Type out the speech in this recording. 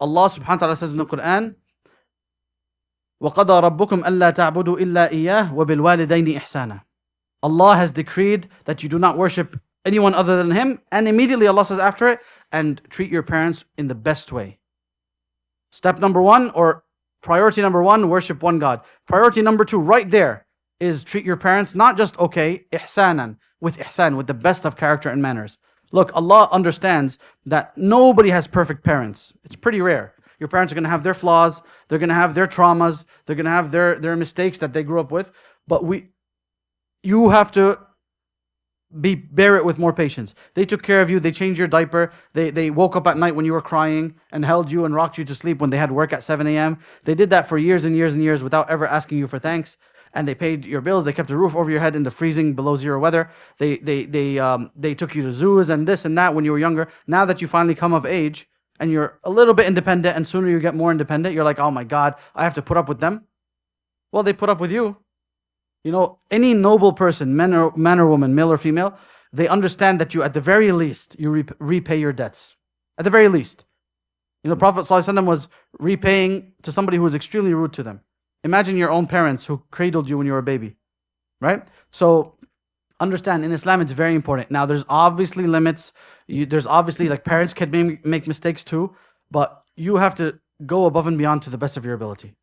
Allah subhanahu wa ta'ala says in the Quran, وَقَضَى رَبُّكُمْ أَلَّا تَعْبُدُوا إِلَّا إِيَّاهُ وَبِالْوَالِدَيْنِ إِحْسَانًا. Allah has decreed that you do not worship anyone other than Him, and immediately Allah says after it, and treat your parents in the best way. Step number one, or priority number one, worship one God. Priority number two, right there, is treat your parents not just okay, ihsanan, with ihsan, with the best of character and manners. Look, Allah understands that nobody has perfect parents. It's pretty rare. Your parents are going to have their flaws, they're going to have their traumas, they're going to have their mistakes that they grew up with, but you have to bear it with more patience. They took care of you, they changed your diaper, they woke up at night when you were crying and held you and rocked you to sleep when they had work at 7 a.m. They did that for years and years and years without ever asking you for thanks. And they paid your bills, they kept a roof over your head in the freezing below zero weather. They took you to zoos and this and that when you were younger. Now that you finally come of age and you're a little bit independent, and sooner you get more independent, you're like, oh my God, I have to put up with them. Well, they put up with you. You know, any noble person, man or woman, male or female, they understand that you, at the very least, you repay your debts. At the very least. You know, Prophet ﷺ was repaying to somebody who was extremely rude to them. Imagine your own parents who cradled you when you were a baby, right? So understand, in Islam, it's very important. Now, there's obviously limits. There's obviously, like, parents can make mistakes too, but you have to go above and beyond to the best of your ability.